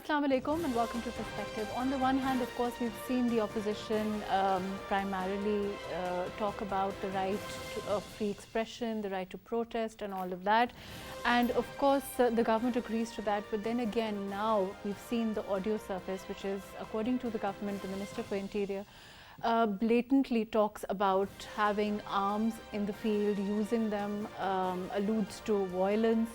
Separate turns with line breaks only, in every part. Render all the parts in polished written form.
Assalamu alaikum and welcome to Perspective. On the one hand, of course, we've seen the opposition primarily talk about the right of free expression, the right to protest and all of that. And of course, the government agrees to that. But then again, now we've seen the audio surface, which is, according to the government, the Minister for Interior, blatantly talks about having arms in the field, using them, alludes to violence.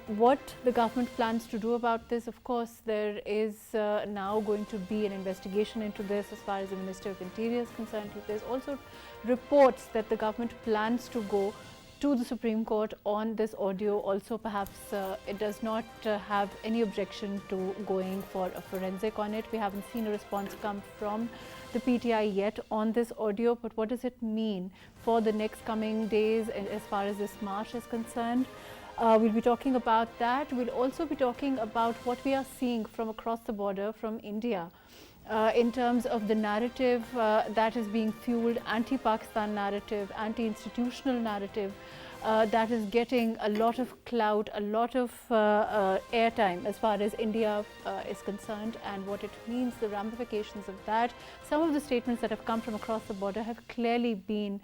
What the government plans to do about this, of course, there is now going to be an investigation into this as far as the Minister of Interior is concerned. There's also reports that the government plans to go to the Supreme Court on this audio. Also, perhaps it does not have any objection to going for a forensic on it. We haven't seen a response come from the PTI yet on this audio, but what does it mean for the next coming days as far as this march is concerned? We'll be talking about that. We'll also be talking about what we are seeing from across the border from India in terms of the narrative that is being fueled, anti-Pakistan narrative, anti-institutional narrative that is getting a lot of clout, a lot of airtime as far as India is concerned, and what it means, the ramifications of that. Some of the statements that have come from across the border have clearly been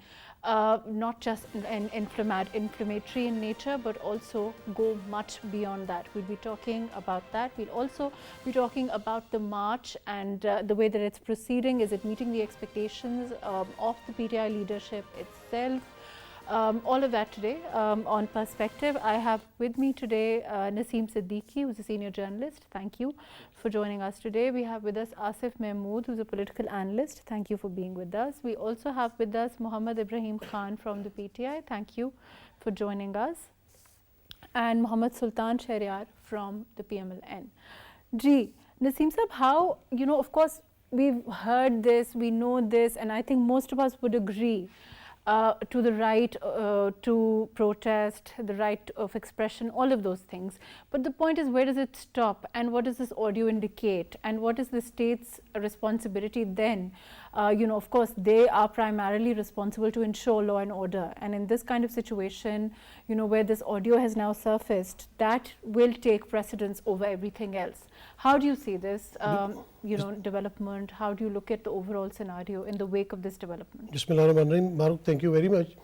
not just inflammatory in nature, but also go much beyond that. We'll be talking about that. We'll also be talking about the march and the way that it's proceeding. Is it meeting the expectations of the PTI leadership itself? All of that today on Perspective. I have with me today Nasim Siddiqui, who's a senior journalist. Thank you for joining us today. We have with us Asif Mehmood, who's a political analyst. Thank you for being with us. We also have with us Ibrahim Khan from the PTI. Thank you for joining us. And Sultan Sheheryar from the PML-N. Ji, Nasim Sahab, how, of course, we've heard this, we know this, and I think most of us would agree to the right to protest, the right of expression, all of those things. But the point is, where does it stop, and what does this audio indicate, and what is the state's responsibility then? Of course, they are primarily responsible to ensure law and order. And in this kind of situation, where this audio has now surfaced, that will take precedence over everything else. How do you see this, development? How do you look at the overall scenario in the wake of this development?
Bismillahirrahmanirrahim. Mahrukh, thank you very much.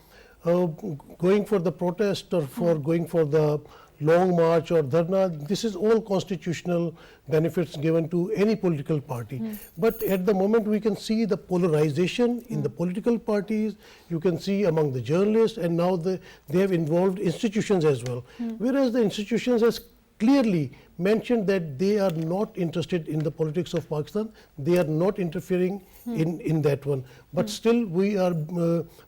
Going for the protest or for going for the long march or dharna, this is all constitutional benefits given to any political party. But at the moment we can see the polarization in the political parties, you can see among the journalists, and now they have involved institutions as well. Whereas the institutions has clearly mentioned that they are not interested in the politics of Pakistan, they are not interfering in that one. But still we are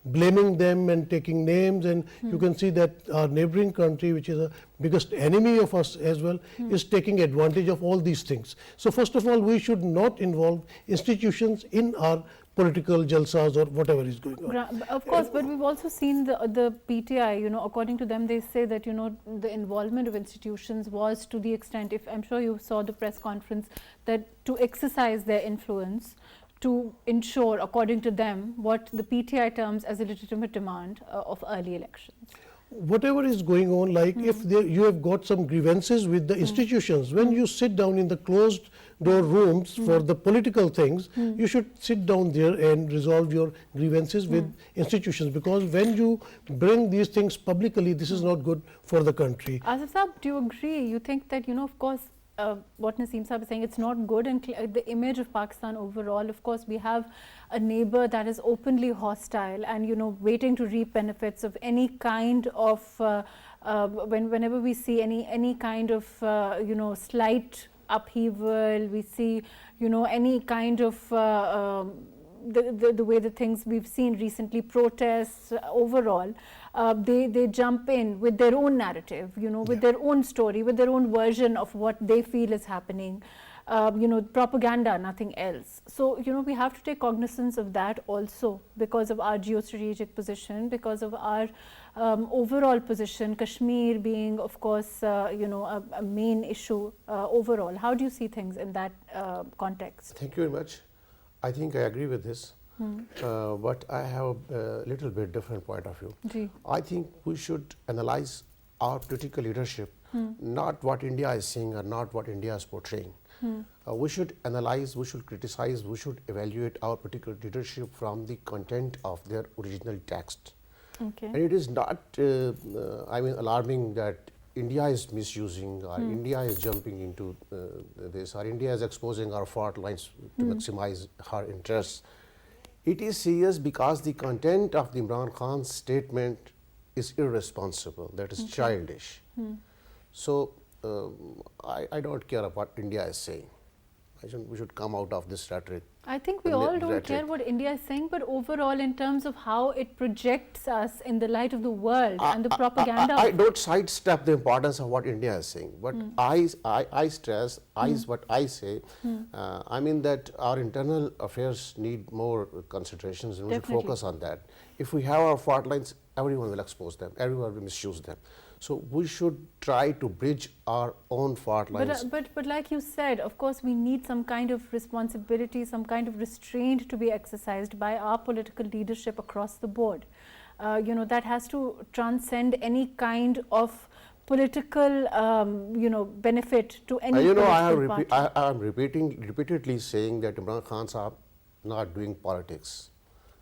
blaming them and taking names, and you can see that our neighboring country, which is the biggest enemy of us as well, is taking advantage of all these things. So first of all, we should not involve institutions in our political jalsas or whatever is going on.
Of course, but we've also seen the PTI, according to them, they say that, the involvement of institutions was to the extent, if I'm sure you saw the press conference, that to exercise their influence to ensure, according to them, what the PTI terms as a legitimate demand of early elections.
Whatever is going on, like if you have got some grievances with the institutions, when you sit down in the closed door rooms for the political things, you should sit down there and resolve your grievances with institutions, because when you bring these things publicly, this is not good for the country.
Asif Saab, do you agree? You think that, of course, what Nasim Saab is saying, it's not good, and the image of Pakistan overall, of course, we have a neighbor that is openly hostile and, waiting to reap benefits of any kind of, whenever we see any kind of, slight upheaval, we see, any kind of the way the things we've seen recently, protests overall, they jump in with their own narrative, with their own story, with their own version of what they feel is happening, propaganda, nothing else. So, we have to take cognizance of that also because of our geostrategic position, because of our overall position, Kashmir being, of course, a main issue overall. How do you see things in that context?
Thank you very much. I think I agree with this, but I have a little bit different point of view. I think we should analyze our political leadership, not what India is saying or not what India is portraying. We should analyze, we should criticize, we should evaluate our political leadership from the content of their original text.
Okay.
And it is not, alarming that India is misusing or India is jumping into this or India is exposing our fault lines to maximize her interests. It is serious because the content of the Imran Khan's statement is irresponsible, that is childish. So, I don't care about what India is saying. We should come out of this rhetoric.
I think we all don't care what India is saying, but overall in terms of how it projects us in the light of the world and the propaganda.
I don't sidestep the importance of what India is saying, but I stress, is what I say. I mean that our internal affairs need more considerations and we should focus on that. If we have our fault lines, everyone will expose them, everyone will misuse them. So we should try to bridge our own fault lines.
But like you said, of course, we need some kind of responsibility, some kind of restraint to be exercised by our political leadership across the board. That has to transcend any kind of political, benefit to any political party.
I am repeatedly saying that Imran Khan's are not doing politics.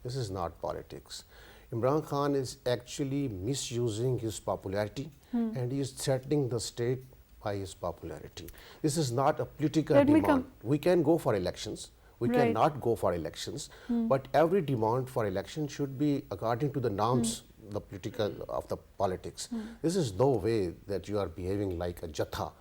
This is not politics. Imran Khan is actually misusing his popularity and he is threatening the state by his popularity. This is not a political demand. We can go for elections. We cannot go for elections. But every demand for election should be according to the norms the politics. This is no way that you are behaving like a jatha.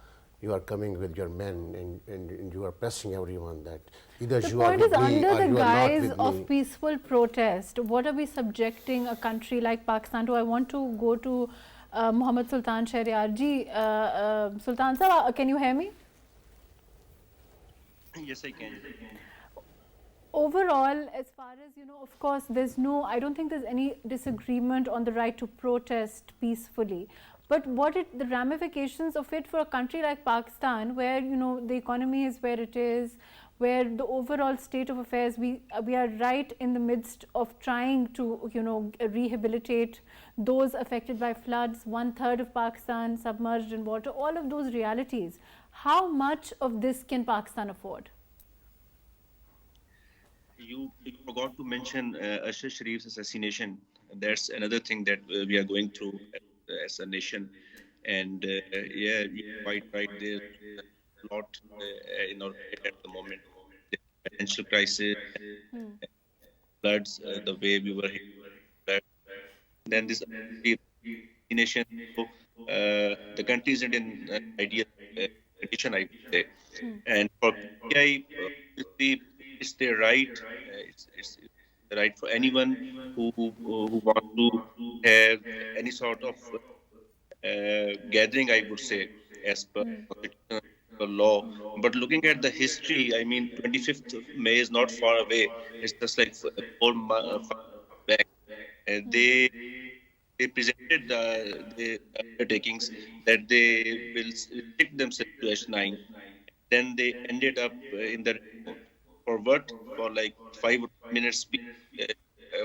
You are coming with your men and you are pressing everyone that either you are with me or you are not with me.
The point is, under the guise of peaceful protest, what are we subjecting a country like Pakistan to? I want to go to Mohammed Sultan Sheheryar ji. Sultan sir, can you hear me?
Yes, I can.
Overall, as far as, of course, I don't think there's any disagreement on the right to protest peacefully. But the ramifications of it for a country like Pakistan, where the economy is where it is, where the overall state of affairs, we are right in the midst of trying to rehabilitate those affected by floods. 1/3 of Pakistan submerged in water. All of those realities. How much of this can Pakistan afford?
You forgot to mention Ashar Sharif's assassination. That's another thing that we are going through as a nation. And you're quite right. There's a lot in our head at the moment. The financial crisis, floods, the way we were hit. Then this assassination. So, the country isn't in ideal condition, I would say. And for PTI, obviously, it's their right. It's the right for anyone who wants to have any sort of gathering, I would say, as per constitutional law. But looking at the history, I mean, 25th of May is not far away. It's just like 4 months back. They presented the undertakings that they will stick themselves to H9. Then they ended up in the for what? For like 5 minutes speech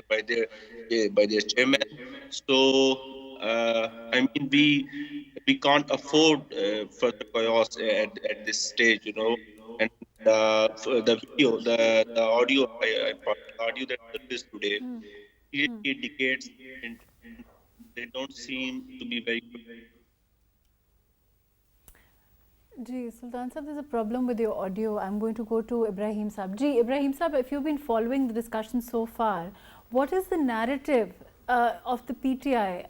by their chairman. So I mean, we can't afford further chaos at this stage, And the video, the audio, audio that surfaced today, it indicates and they don't seem to be very good.
Ji, Sultan Sahab, there's a problem with your audio. I'm going to go to Ibrahim Sahab. Ji, Ibrahim Sahab, if you've been following the discussion so far, what is the narrative of the PTI,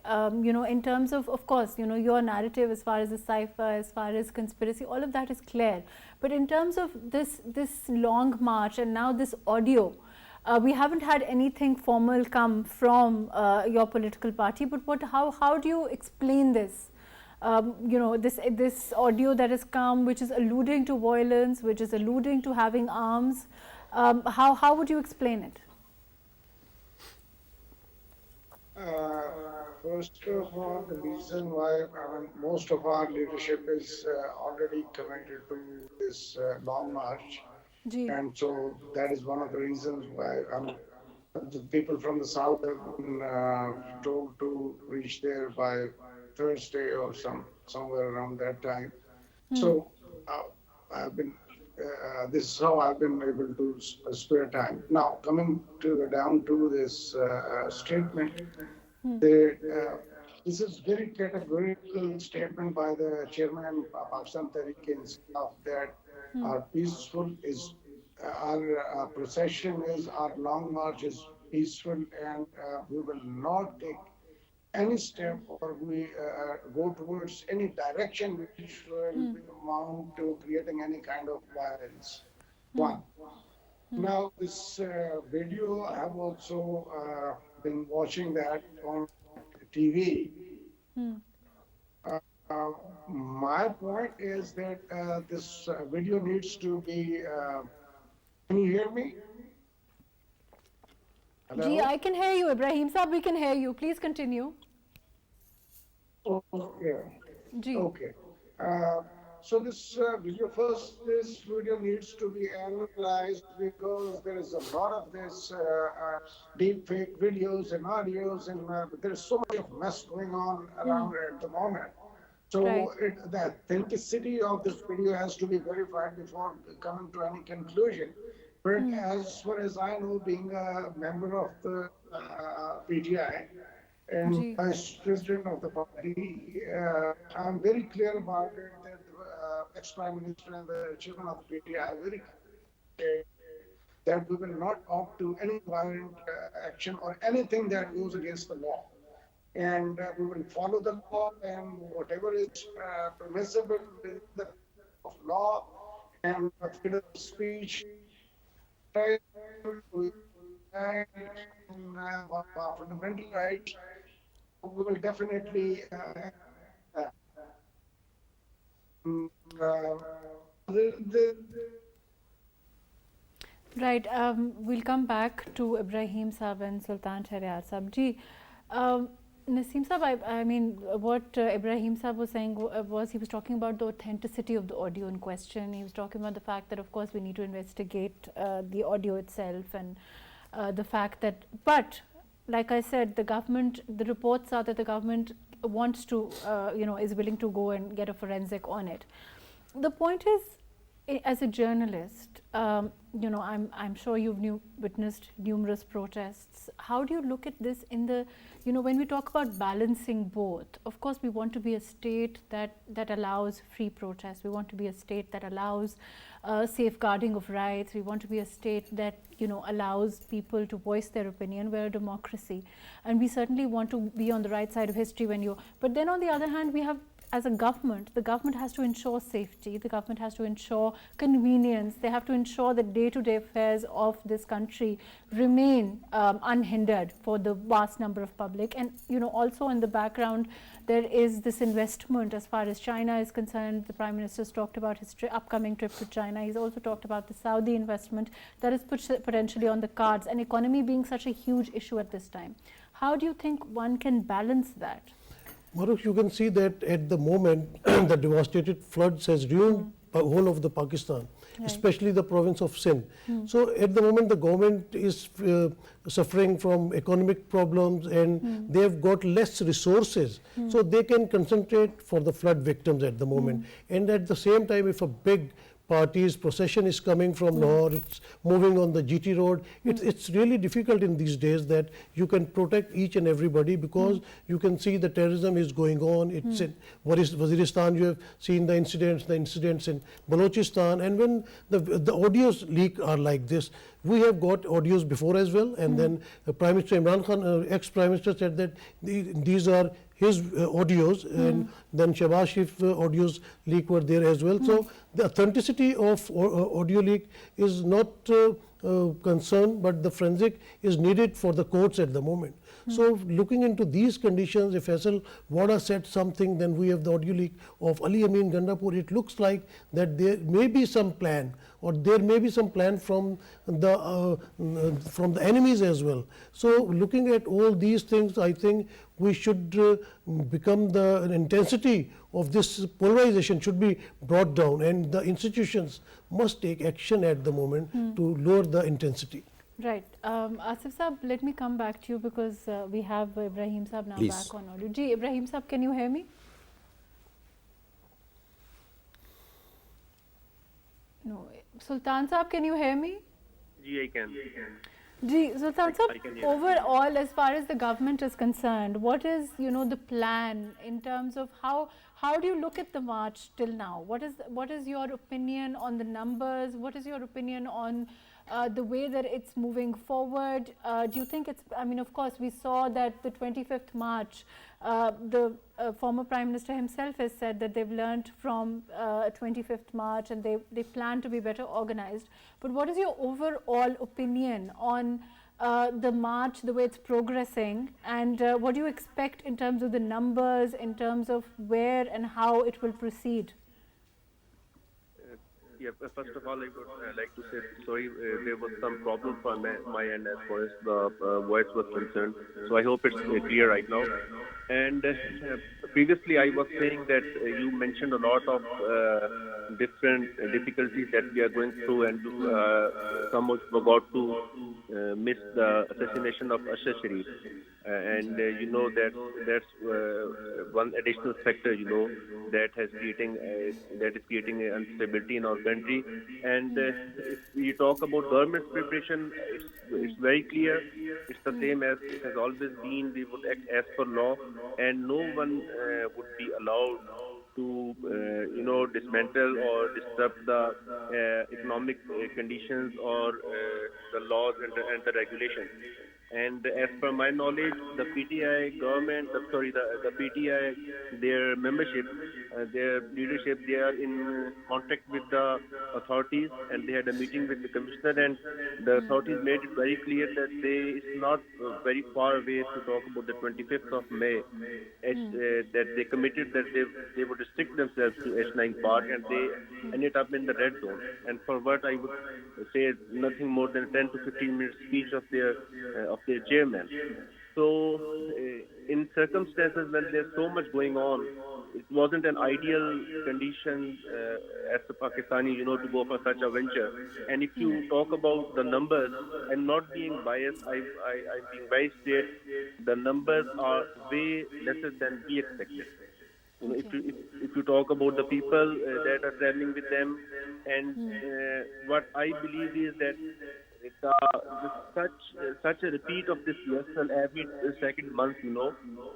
in terms of course, your narrative as far as the cipher, as far as conspiracy, all of that is clear. But in terms of this long march and now this audio, we haven't had anything formal come from your political party, but how do you explain this? This audio that has come, which is alluding to violence, which is alluding to having arms, how would you explain it?
First of all, the reason why most of our leadership is already committed to this long march, and so that is one of the reasons why the people from the south have been told to reach there by Thursday or somewhere around that time. So I've been. This is how I've been able to spare time. Now, coming down to this statement, this is very categorical statement by the chairman of Pakistan Tehreek-e-Insaf that our peaceful is our procession is our long march is peaceful, and we will not take any step or we go towards any direction which will amount to creating any kind of violence. One. Now, this video, I have also been watching that on TV. My point is that this video needs to be. Can you hear me? Hello?
Ji, I can hear you, Ibrahim Saab. We can hear you. Please continue.
Okay.
Ji.
Okay. So this video needs to be analyzed because there is a lot of this deep fake videos and audios, and there is so much of mess going on around at the moment. So the authenticity of this video has to be verified before coming to any conclusion. But as far as I know, being a member of the PTI, and vice president of the party, I'm very clear about it that the ex-prime minister and the chairman of the PTI are very clear that we will not opt to any violent action or anything that goes against the law. And we will follow the law, and whatever is permissible within the law and freedom of speech, fundamental rights, we will definitely
Right. We'll come back to Ibrahim Saab and Sultan Sheheryar Saab. Ji, Nasim Saab, I mean, what Ibrahim Saab was saying was he was talking about the authenticity of the audio in question. He was talking about the fact that, of course, we need to investigate the audio itself, and the fact that, but like I said, the government, the reports are that the government wants to, is willing to go and get a forensic on it. The point is, as a journalist, I'm sure you've witnessed numerous protests. How do you look at this in the, when we talk about balancing both? Of course, we want to be a state that allows free protest. We want to be a state that allows safeguarding of rights. We want to be a state that allows people to voice their opinion. We're a democracy, and we certainly want to be on the right side of history when you. But then on the other hand, we have, as a government, the government has to ensure safety, the government has to ensure convenience, they have to ensure that day-to-day affairs of this country remain unhindered for the vast number of public. And also in the background, there is this investment as far as China is concerned. The Prime Minister's talked about his upcoming trip to China. He's also talked about the Saudi investment that is potentially on the cards, and economy being such a huge issue at this time. How do you think one can balance that?
Mahrukh, you can see that at the moment the devastated floods has ruined the whole of the Pakistan, especially the province of Sindh. So at the moment the government is suffering from economic problems, and they have got less resources, so they can concentrate for the flood victims at the moment. And at the same time, if a big party's procession is coming from Lahore, it's moving on the GT road. It's really difficult in these days that you can protect each and everybody, because you can see the terrorism is going on. It's in Waziristan, you have seen the incidents in Balochistan, and when the audios leak are like this, we have got audios before as well, and then Prime Minister Imran Khan, ex-Prime Minister, said that these are his audios, and then Shehbaz Sharif audios leak were there as well. So the authenticity of audio leak is not concerned, but the forensic is needed for the courts at the moment. So looking into these conditions, if Faisal Wada said something, then we have the audio leak of Ali Amin Gandapur. It looks like that there may be some plan, or there may be some plan from the enemies as well. So looking at all these things, I think we should become the intensity of this polarization should be brought down, and the institutions must take action at the moment to lower the intensity.
Right. Asif Saab, let me come back to you because we have Ibrahim Saab now
Please.
back on audio. Ji, Ibrahim Saab, can you hear me? No. Sultan Saab, can you hear me?
Ji, I can.
Ji, Sultan Saab,
I can hear.
overall, as far as the government is concerned, what is, the plan in terms of how do you look at the march till now? What is your opinion on the numbers? What is your opinion on the way that it's moving forward? Do you think it's, I mean, of course, we saw that the 25th March, the former Prime Minister himself has said that they've learned from 25th March and they plan to be better organized. But what is your overall opinion on the march, the way it's progressing, and what do you expect in terms of the numbers, in terms of where and how it will proceed?
Yeah, first of all, I would like to say sorry, there was some problem from my end as far as the voice was concerned. So I hope it's clear right now. And previously, I was saying that you mentioned a lot of different difficulties that we are going through, and someone forgot to miss the assassination of Asif Sharif. And you know that that's one additional factor, that is creating instability in our country. And if we talk about government's preparation, it's very clear. It's the same as it has always been. We would act as per law, and no one would be allowed to dismantle or disrupt the economic conditions or the laws and the regulations. And as per my knowledge, the PTI government, the PTI, their membership, their leadership, they are in contact with the authorities, and they had a meeting with the commissioner, and the authorities made it very clear that it's not very far away to talk about the 25th of May, that they committed that they would restrict themselves to H9 Park, and they ended up in the red zone. And for what I would say, nothing more than 10 to 15 minute speech of their chairman. So, in circumstances when there's so much going on, it wasn't an ideal condition as a Pakistani, to go for such a venture. And if you talk about the numbers, I'm not being biased. I'm being very straight. The numbers are way lesser than we expected. If you talk about the people that are traveling with them, and what I believe is that such a repeat of this lesson every second month,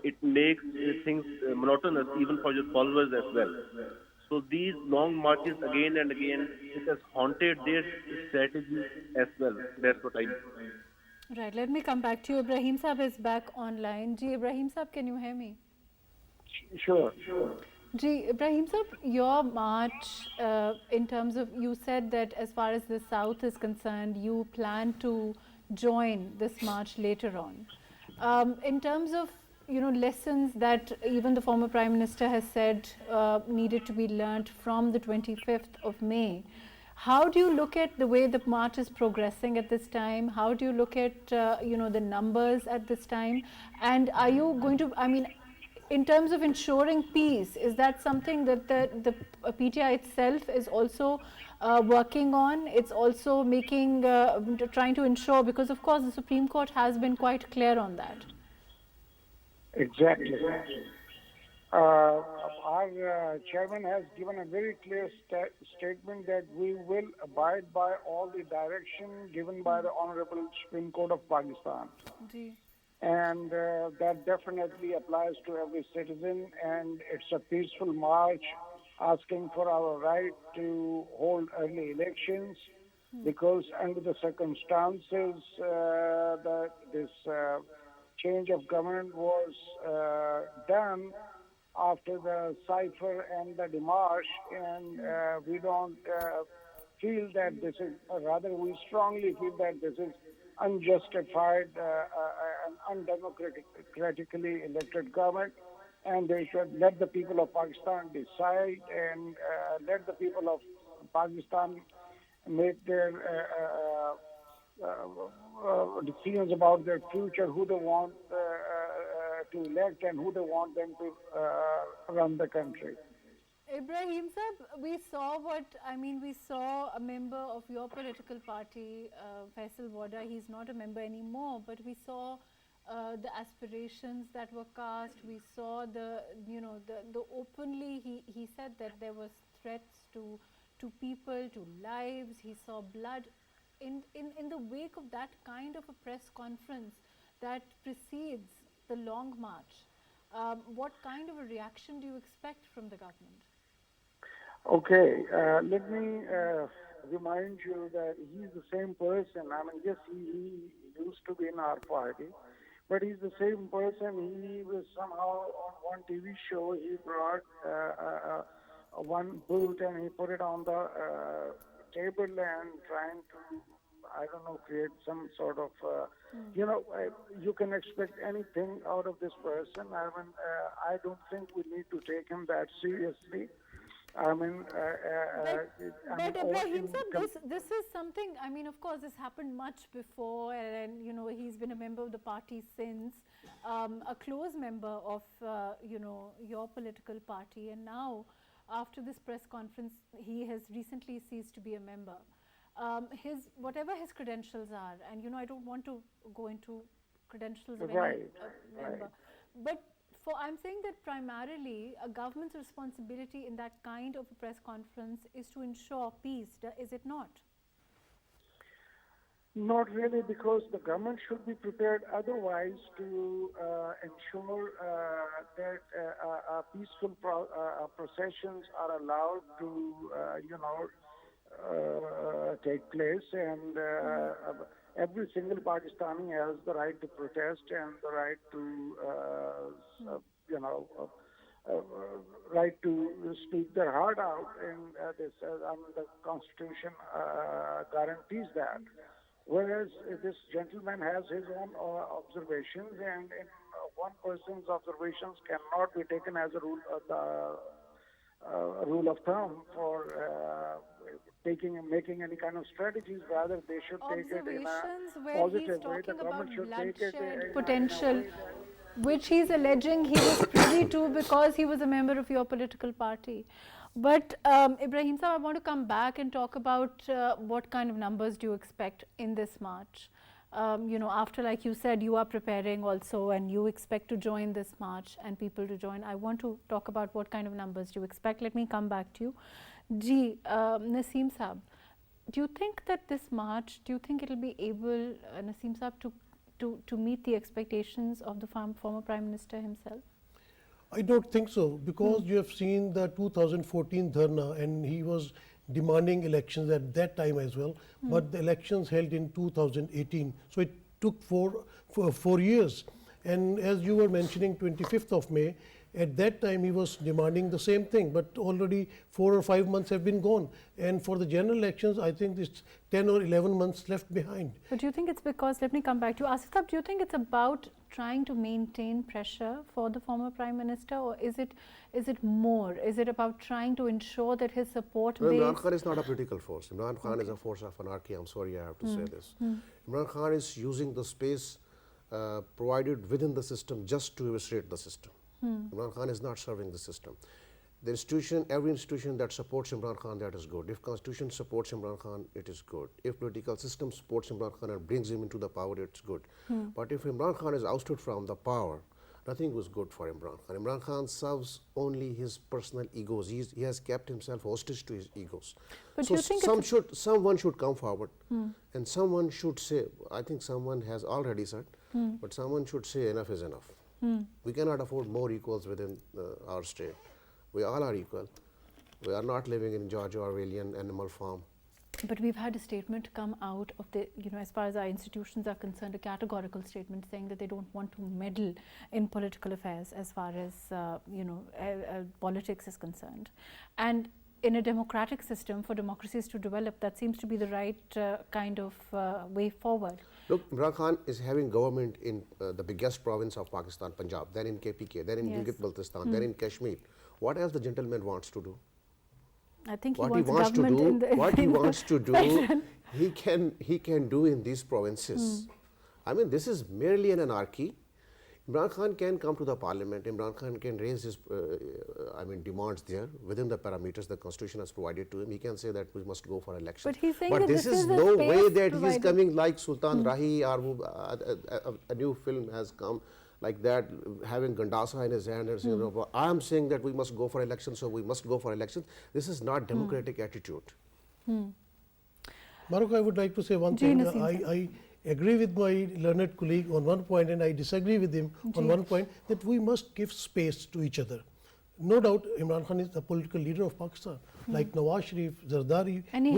it makes things monotonous even for your followers as well. So these long marches again and again, it has haunted their strategy as well. That's what I believe.
Right, let me come back to you. Ibrahim Saab is back online. Ji, Ibrahim Saab, can you hear me?
Sure.
Ji, Ibrahim Saab, your march, in terms of, you said that as far as the South is concerned, you plan to join this march later on. In terms of, lessons that even the former Prime Minister has said needed to be learnt from the 25th of May, how do you look at the way the march is progressing at this time? How do you look at, the numbers at this time? And are you going to, I mean, in terms of ensuring peace, is that something that the PTI itself is also working on? It's also making, trying to ensure, because of course the Supreme Court has been quite clear on that.
Exactly. Our chairman has given a very clear statement that we will abide by all the direction given by the Honorable Supreme Court of Pakistan. And that definitely applies to every citizen, and it's a peaceful march asking for our right to hold early elections, because under the circumstances this change of government was done after the cipher and the demarche, and we don't feel that this is, rather we strongly feel that this is unjustified and undemocratically elected government, and they should let the people of Pakistan decide, and let the people of Pakistan make their decisions about their future, who they want to elect and who they want them to run the country.
Ibrahim Sab, we saw we saw a member of your political party, Faisal Wada. He's not a member anymore, but we saw the aspirations that were cast. We saw the openly, he said that there was threats to people, to lives. He saw blood. In the wake of that kind of a press conference that precedes the long march, what kind of a reaction do you expect from the government?
Okay, let me remind you that he's the same person. I mean, yes, he used to be in our party, but he's the same person. He was somehow on one TV show, he brought one boot and he put it on the table and trying to, I don't know, create some sort of, you can expect anything out of this person. I mean, I don't think we need to take him that seriously. I mean,
but Ibrahim sir, this is something. I mean, of course, this happened much before, and he's been a member of the party since, a close member of your political party, and now after this press conference, he has recently ceased to be a member. Whatever his credentials are, and I don't want to go into credentials of any member, but. I'm saying that primarily a government's responsibility in that kind of a press conference is to ensure peace, is it not?
Not really, because the government should be prepared otherwise to ensure that peaceful processions are allowed to, take place, and every single Pakistani has the right to protest and the right to, right to speak their heart out. And the Constitution guarantees that. Whereas this gentleman has his own observations, and one person's observations cannot be taken as a rule of thumb for making any kind of strategies. Rather, they should take it in a positive way. The government should take it potential,
which he's alleging he was privy to because he was a member of your political party. But Ibrahim sir, I want to come back and talk about what kind of numbers do you expect in this march? After, like you said, you are preparing also and you expect to join this march and people to join. I want to talk about what kind of numbers do you expect. Let me come back to you. Nasim Saab, do you think that this march, do you think it will be able, Nasim Saab, to meet the expectations of the former Prime Minister himself?
I don't think so, because you have seen the 2014 Dharna, and he was demanding elections at that time as well, but the elections held in 2018, so it took four years. And as you were mentioning, 25th of May, at that time he was demanding the same thing, but already 4 or 5 months have been gone, and for the general elections I think it's 10 or 11 months left behind.
But do you think it's because, let me come back to you, Asif, do you think it's about trying to maintain pressure for the former Prime Minister, or is it more? Is it about trying to ensure that his support base...
Imran Khan is not a political force. Imran Khan is a force of anarchy. I'm sorry I have to say this. Imran Khan is using the space provided within the system just to eviscerate the system. Imran Khan is not serving the system. The institution, every institution that supports Imran Khan, that is good. If Constitution supports Imran Khan, it is good. If political system supports Imran Khan and brings him into the power, it's good. But if Imran Khan is ousted from the power, nothing was good for Imran Khan. Imran Khan serves only his personal egos. He has kept himself hostage to his egos.
But
so
you think
someone should come forward and someone should say, I think someone has already said, but someone should say enough is enough. We cannot afford more equals within our state. We all are equal. We are not living in George Orwellian animal farm.
But we've had a statement come out of the, as far as our institutions are concerned, a categorical statement saying that they don't want to meddle in political affairs as far as, politics is concerned. And in a democratic system, for democracies to develop, that seems to be the right kind of way forward.
Look, Imran Khan is having government in the biggest province of Pakistan, Punjab, then in KPK, then in Gilgit-Baltistan, then in Kashmir. What else the gentleman wants to do?
I think
what he wants to do, he can do in these provinces. I mean, this is merely an anarchy. Imran Khan can come to the parliament. Imran Khan can raise his, demands there within the parameters the constitution has provided to him. He can say that we must go for elections.
But he's saying
but
that
this
this
is
is a
no
space
way that he is
provided.
coming like Sultan Rahi, or a new film has come like that, having Gandasa in his hand and saying, "No, I am saying that we must go for elections, so we must go for elections." This is not democratic attitude.
Mahrukh, I would like to say one
Ji,
thing.
Nasim sir.
I agree with my learned colleague on one point, and I disagree with him on one point, that we must give space to each other. No doubt, Imran Khan is the political leader of Pakistan, like Nawaz Sharif, Zardari.
And he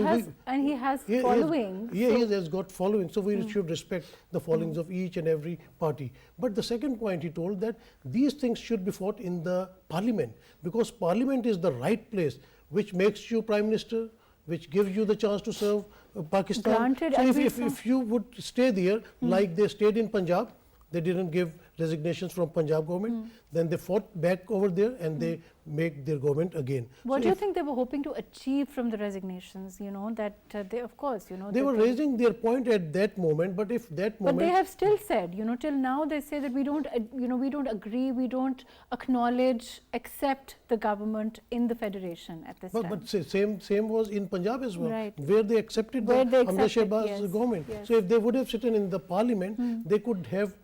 has following.
He has got following, so we should respect the followings of each and every party. But the second point, he told that these things should be fought in the parliament, because parliament is the right place which makes you prime minister, which gives you the chance to serve Pakistan.
Granted,
so
and
if you would stay there like they stayed in Punjab, they didn't give resignations from Punjab government, then they fought back over there and they make their government again.
What
So
do you
if
think they were hoping to achieve from the resignations? You know, that they, of course, you know.
they
that
were raising their point at that moment, but if that
But
moment...
they have still said, you know, till now they say that we don't, you know, we don't agree, we don't acknowledge, accept the government in the federation at this time.
But same was in Punjab as well,
Right.
where they accepted
Where
the
they
Amna
accepted,
Shehbaz
yes,
government.
yes.
So if they would have sitting in the parliament, they could have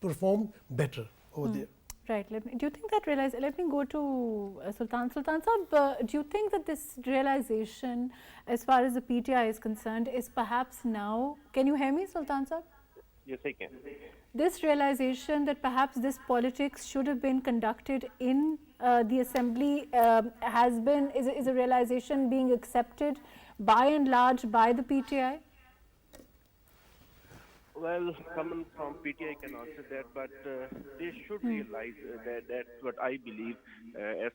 performed better over there.
Right. Do you think that let me go to Sultan. Sultan Sahab, do you think that this realization, as far as the PTI is concerned, is perhaps now, can you hear me, Sultan Sahab?
Yes, I can.
This realization that perhaps this politics should have been conducted in the assembly is a realization being accepted by and large by the PTI?
Well, someone from PTI can answer that, but they should realize that that's what I believe. As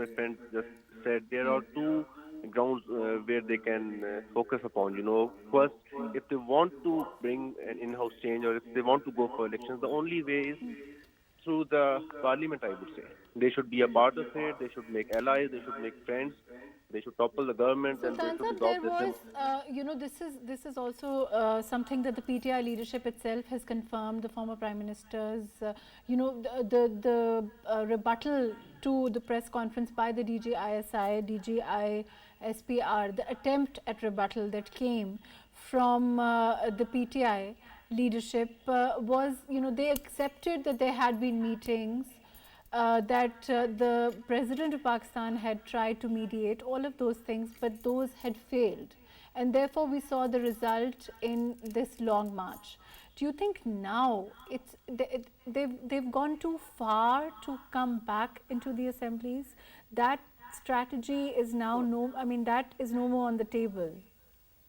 my friend just said, there are two grounds where they can focus upon. You know, first, if they want to bring an in-house change, or if they want to go for elections, the only way is through the parliament, I would say. They should be a part of it. They should make allies. They should make friends. They should topple the government, and they
Sultan
should
Sahab,
resolve
there
this.
was, you know, this is also something that the PTI leadership itself has confirmed. The former Prime Minister's, you know, the rebuttal to the press conference by the DGISI, DGISPR, the attempt at rebuttal that came from the PTI leadership was, you know, they accepted that there had been meetings, that the President of Pakistan had tried to mediate, all of those things, but those had failed. And therefore, we saw the result in this long march. Do you think now they've gone too far to come back into the assemblies? That strategy is now that is no more on the table.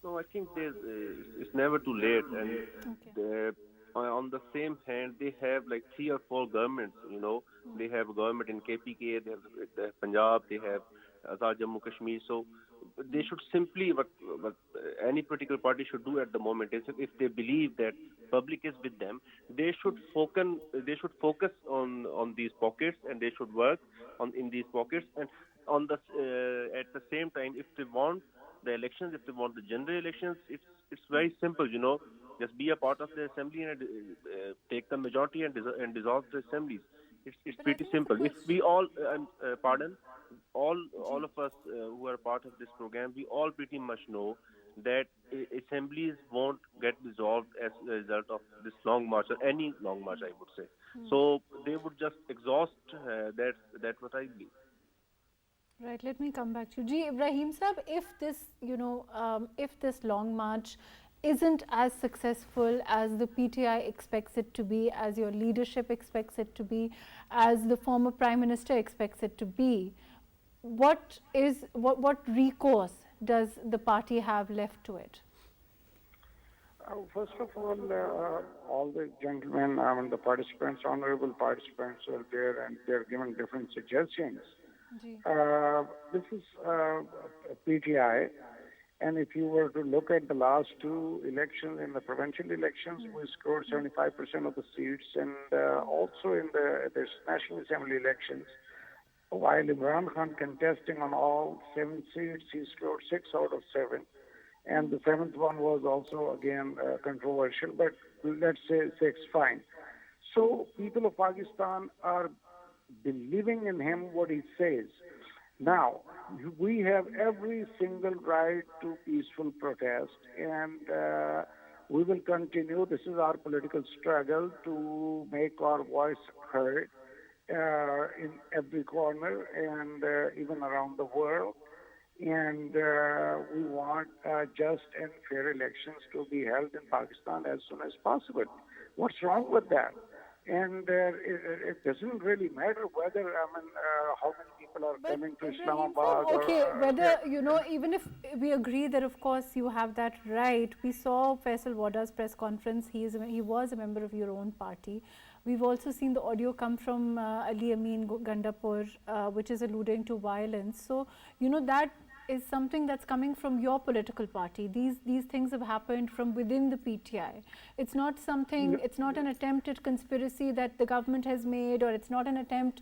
No, I think it's never too late, and on the same hand, they have like 3 or 4 governments. You know, they have a government in KPK, they have Punjab, they have Azad Jammu Kashmir. So they should simply, what any political party should do at the moment is, if they believe that public is with them, they should focus on these pockets, and they should work in these pockets. And on the at the same time, if they want the elections, if they want the general elections, it's very simple. You know, just be a part of the assembly and take the majority and dissolve the assemblies. It's pretty simple. If we all, all of us who are part of this program, we all pretty much know that assemblies won't get dissolved as a result of this long march, or any long march, I would say. So they would just exhaust. That's what I believe.
Right, let me come back to you. Ibrahim Sahab, if this, you know, if this long march isn't as successful as the PTI expects it to be, as your leadership expects it to be, as the former Prime Minister expects it to be, what recourse does the party have left to it?
First of all the gentlemen, the participants, honorable participants are there, and they're giving different suggestions. This is PTI, and if you were to look at the last 2 elections, in the provincial elections, we scored 75% of the seats, and also in the National Assembly elections, while Imran Khan contesting on all 7 seats, he scored 6 out of 7, and the 7th one was also again controversial, but let's say 6, fine. So people of Pakistan are believing in him what he says. Now, we have every single right to peaceful protest, and we will continue. This is our political struggle to make our voice heard in every corner and even around the world. And we want just and fair elections to be held in Pakistan as soon as possible. What's wrong with that? And it doesn't really matter whether, how many people are
But
coming to
Ibrahim
Islamabad
sir,
or.
okay, whether, you know, even if we agree that of course you have that right, we saw Faisal Wada's press conference, he was a member of your own party. We've also seen the audio come from Ali Amin Gandapur, which is alluding to violence. So, you know, that is something that's coming from your political party. These things have happened from within the PTI. It's not something, it's not an attempt at conspiracy that the government has made, or it's not an attempt,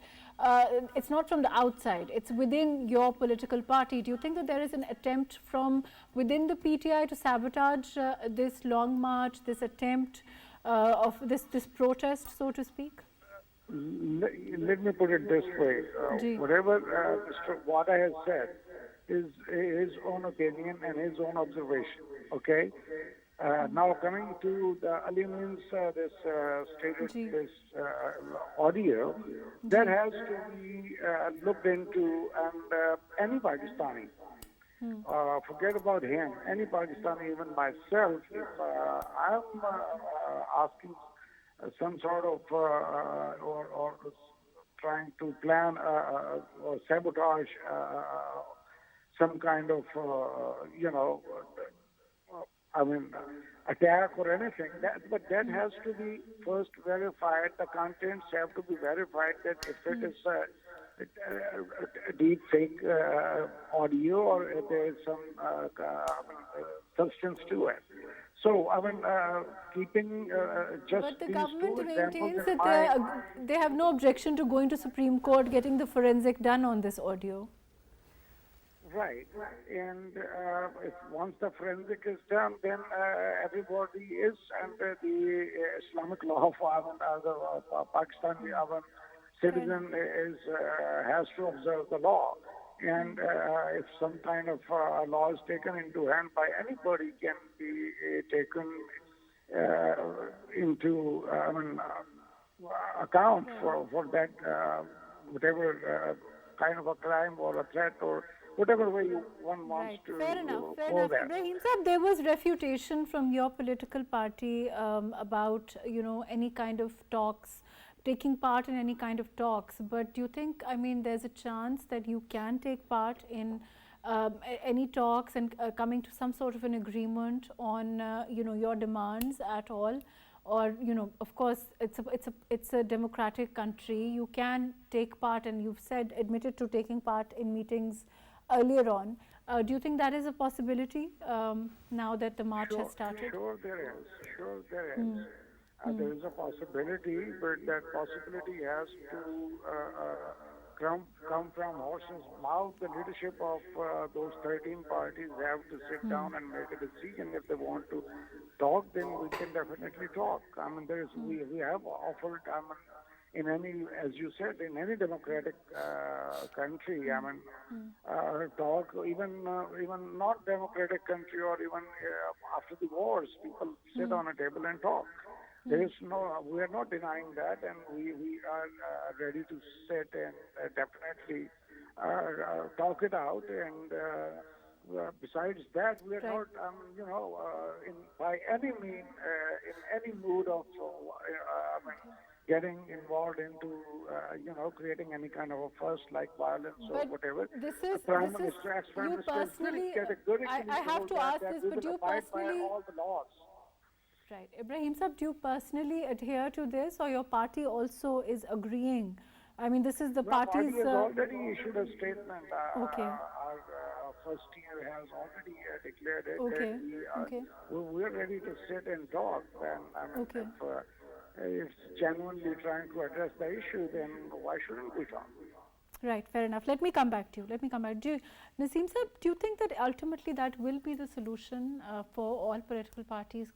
it's not from the outside, it's within your political party. Do you think that there is an attempt from within the PTI to sabotage this long march, this attempt of this protest, so to speak?
Let me put it this way. Whatever Mr. Wada has said is his own opinion and his own observation. Okay? Now coming to the Ali Amin's this audio, that has to be looked into, and any Pakistani, forget about him, any Pakistani, even myself, if I'm asking some sort of or trying to plan or sabotage some kind of attack or anything, but that has to be first verified. The contents have to be verified, that if it is a deep fake audio or if there is some substance to it. So, keeping just
but the
these
government
two
maintains
examples in
that
mind.
they have no objection to going to Supreme Court, getting the forensic done on this audio.
Right, and if once the forensic is done, then everybody is under the Islamic law of Pakistani citizen has to observe the law, and if some kind of law is taken into hand by anybody, can be taken into account for that whatever kind of a crime or a threat or whatever way one wants to
fair enough.
that.
Ibrahim Saab, there was refutation from your political party about, you know, any kind of talks, taking part in any kind of talks. But do you think, I mean, there's a chance that you can take part in any talks and coming to some sort of an agreement on, you know, your demands at all? Or, you know, of course, it's a democratic country. You can take part, and you've admitted to taking part in meetings earlier on. Do you think that is a possibility now that the march has started?
Sure there is. There is a possibility, but that possibility has to come from horse's mouth. The leadership of those 13 parties have to sit down and make a decision. If they want to talk, then we can definitely talk. I mean, we have offered, in any, as you said, in any democratic country, talk, even not democratic country, or even after the wars, people sit on a table and talk. There is we are not denying that, and we are ready to sit and definitely talk it out. And besides that, we are not, by any means, in any mood of getting involved into, creating any kind of a fuss like violence or whatever.
This is you personally. I have to ask this, but you personally.
All the laws.
Right. Ibrahim Saab, do you personally adhere to this, or your party also is agreeing? I mean, this is the party's...
party has already issued a statement.
Okay.
Our first year has already declared it.
Okay.
That we're ready to sit and talk. And if genuinely trying to address the issue, then why shouldn't we talk?
Right, fair enough. Let me come back to you. Nasim sir, do you think that ultimately that will be the solution for all political parties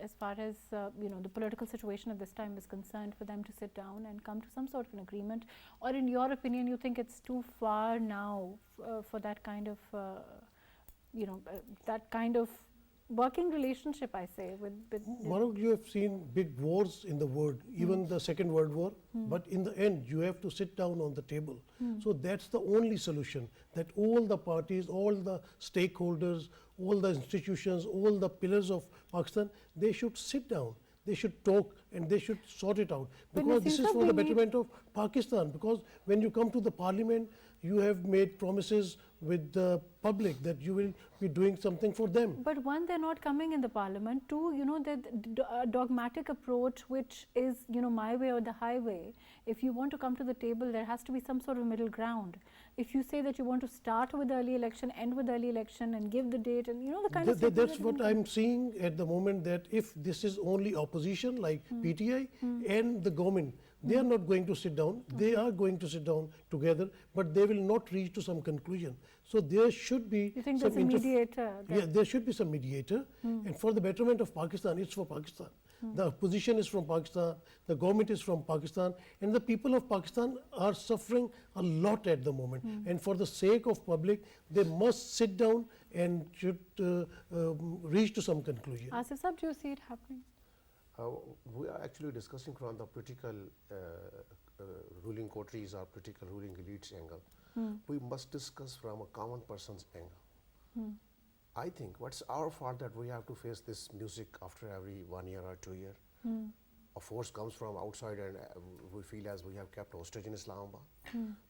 as far as the political situation at this time is concerned, for them to sit down and come to some sort of an agreement? Or in your opinion, you think it's too far now for that kind of working relationship, I say, with
Mahrukh, you have seen big wars in the world, even the Second World War, but in the end you have to sit down on the table. So that's the only solution, that all the parties, all the stakeholders, all the institutions, all the pillars of Pakistan, they should sit down. They should talk and they should sort it out, because this is for the betterment of Pakistan. Because when you come to the parliament, you have made promises with the public that you will be doing something for them.
But one, they're not coming in the parliament. Two, the dogmatic approach, which is my way or the highway. If you want to come to the table, there has to be some sort of middle ground. If you say that you want to start with the early election, end with the early election, and give the date, and the kind of
that's what I'm seeing at the moment, that if this is only opposition like PTI and the government, they are not going to sit down. They are going to sit down together, but they will not reach to some conclusion. So there should be
you think there's a mediator?
Yeah, there should be some mediator, and for the betterment of Pakistan, it's for Pakistan. The opposition is from Pakistan, the government is from Pakistan, and the people of Pakistan are suffering a lot at the moment. And for the sake of public, they must sit down and should reach to some conclusion.
Asif sir, do you see it happening?
We are actually discussing from the political ruling coteries or political ruling elites angle. We must discuss from a common person's angle. I think what's our fault that we have to face this music after every 1 year or 2 years? A force comes from outside and we feel as we have kept hostage in Islamabad.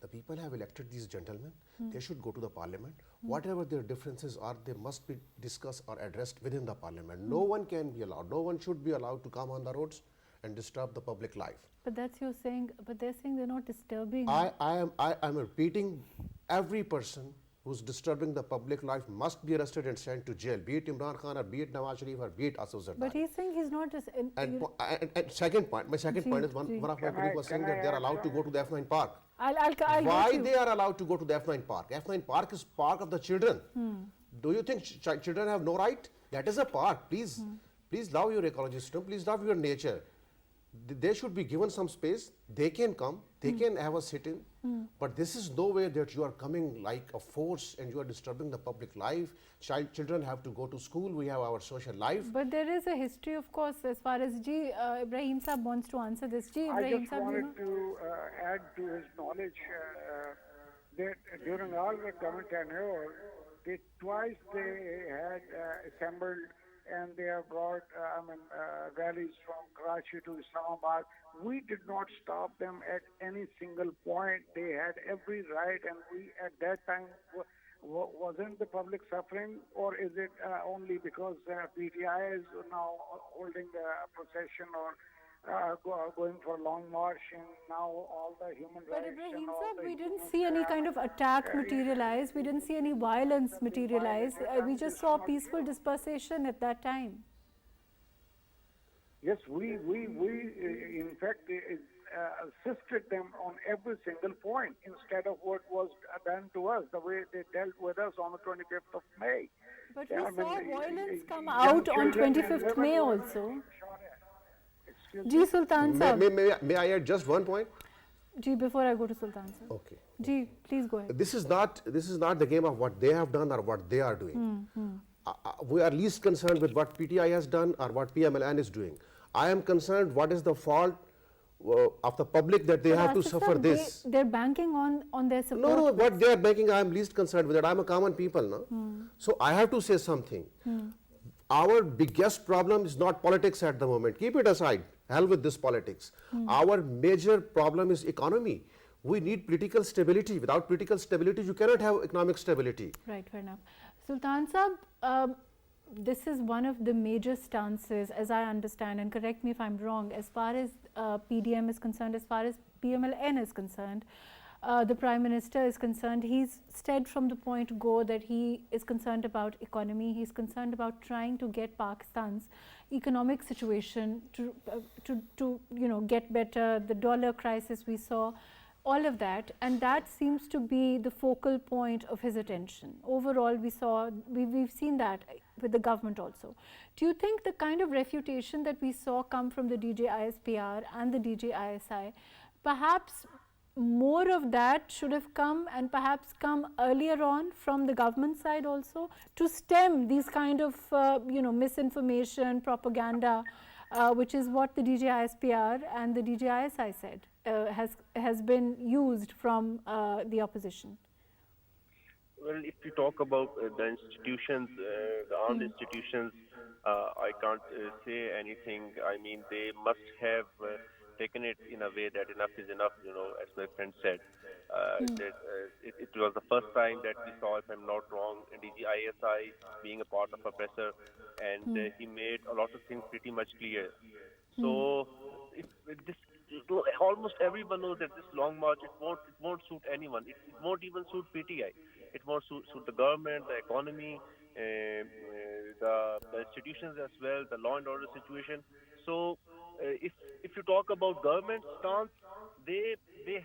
The people have elected these gentlemen. They should go to the parliament. Whatever their differences are, they must be discussed or addressed within the parliament. No one can be allowed, no one should be allowed to come on the roads and disturb the public life.
But that's you're saying, but they're saying they're not disturbing.
I am repeating, every person who's disturbing the public life must be arrested and sent to jail, be it Imran Khan or be it Nawaz Sharif or be it Asif Zardari.
But he's saying he's not just.
And second point, my second point is one of my colleagues was saying that they are allowed to go to the F9 park. Why they are allowed to go to the F9 park? F9 park is park of the children. Do you think children have no right? That is a park. Please, please love your ecology system. Please love your nature. They should be given some space. They can come. They can have a sit-in. But this is no way that you are coming like a force and you are disturbing the public life. Children have to go to school. We have our social life.
But there is a history, of course, as far as Ibrahim Saab wants to answer this.
I just wanted to add to his knowledge that during all the government tenure, twice they had assembled and they have brought rallies from Karachi to Islamabad. We did not stop them at any single point. They had every right, and we at that time wasn't the public suffering, or is it only because PTI is now holding the procession or going for long march, and now all the human rights.
But Ibrahim sir, we didn't see any kind of attack materialize. We didn't see any violence materialize. We just saw peaceful dispersation at that time.
Yes, we in fact assisted them on every single point instead of what was done to us, the way they dealt with us on the 25th of May.
But we saw violence come out on 25th May also. Ji Sultan sir.
May I add just one point?
Ji, before I go to Sultan sir.
Okay.
Ji, please go ahead.
This is not the game of what they have done or what they are doing. We are least concerned with what PTI has done or what PML-N is doing. I am concerned what is the fault of the public that they have to suffer this.
They're banking on their support.
No, what they are banking, I am least concerned with it. I am a common people, no? So I have to say something. Our biggest problem is not politics at the moment. Keep it aside. Hell with this politics. Our major problem is economy. We need political stability. Without political stability, you cannot have economic stability.
Right, fair enough. Sultan Saab, this is one of the major stances, as I understand, and correct me if I'm wrong, as far as PDM is concerned, as far as PML-N is concerned, the Prime Minister is concerned, he's stead from the point go that he is concerned about economy, he's concerned about trying to get Pakistan's economic situation to get better, the dollar crisis we saw. all of that, and that seems to be the focal point of his attention. Overall, we've seen that with the government also. Do you think the kind of refutation that we saw come from the DJISPR and the DJISI, perhaps more of that should have come, and perhaps come earlier on from the government side also, to stem these kind of misinformation, propaganda, which is what the DJISPR and the DJISI said has been used from the opposition?
Well, if you talk about the institutions, the armed institutions, I can't say anything. I mean, they must have taken it in a way that enough is enough, as my friend said. It was the first time that we saw, if I'm not wrong, DGISI being a part of a presser, and he made a lot of things pretty much clear. So, almost everyone knows that this long march, it won't suit anyone. It won't even suit PTI. It won't suit the government, the economy, the institutions as well, the law and order situation. So, if you talk about government stance, they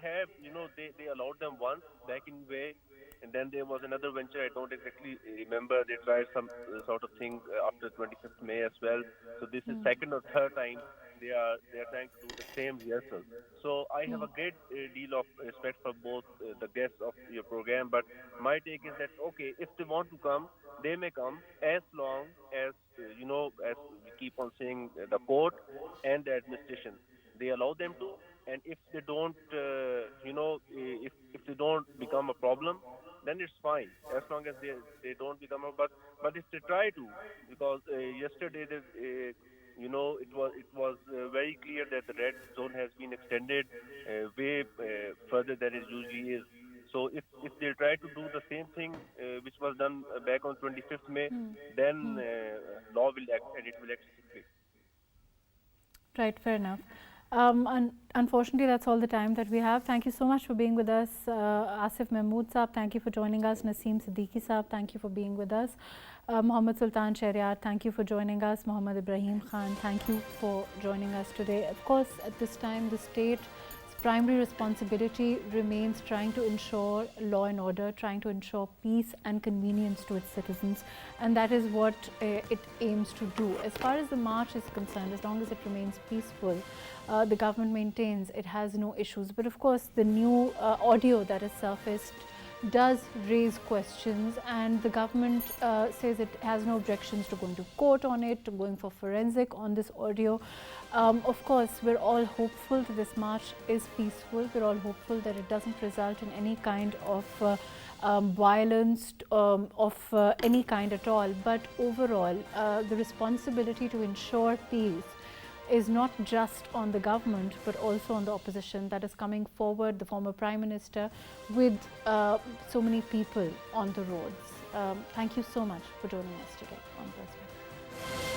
have, they allowed them once back in way, and then there was another venture. I don't exactly remember. They tried some sort of thing after 25th May as well. So this is second or third time they are trying to do the same rehearsal. So I have a great deal of respect for both the guests of your program, but my take is that, okay, if they want to come, they may come, as long as as we keep on saying, the court and the administration, they allow them to. And if they don't, if they don't become a problem, then it's fine, as long as they don't become a. But if they try to, because yesterday it was very clear that the red zone has been extended way further than it usually is. So if they try to do the same thing which was done back on 25th May, then law will act, and it will act strictly.
Right, fair enough. Unfortunately, that's all the time that we have. Thank you so much for being with us. Asif, Mehmood Saab, thank you for joining us. Nasim, Siddiqui Saab, thank you for being with us. Mohammed Sultan, Sheheryar, thank you for joining us. Mohammed Ibrahim Khan, thank you for joining us today. Of course, at this time, the state's primary responsibility remains trying to ensure law and order, trying to ensure peace and convenience to its citizens, and that is what it aims to do. As far as the march is concerned, as long as it remains peaceful, the government maintains it has no issues. But of course, the new audio that has surfaced does raise questions, and the government says it has no objections to going to court on it, to going for forensic on this audio. Of course, we're all hopeful that this march is peaceful. We're all hopeful that it doesn't result in any kind of violence of any kind at all. But overall, the responsibility to ensure peace is not just on the government, but also on the opposition that is coming forward, the former Prime Minister, with so many people on the roads. Thank you so much for joining us today on Press Break.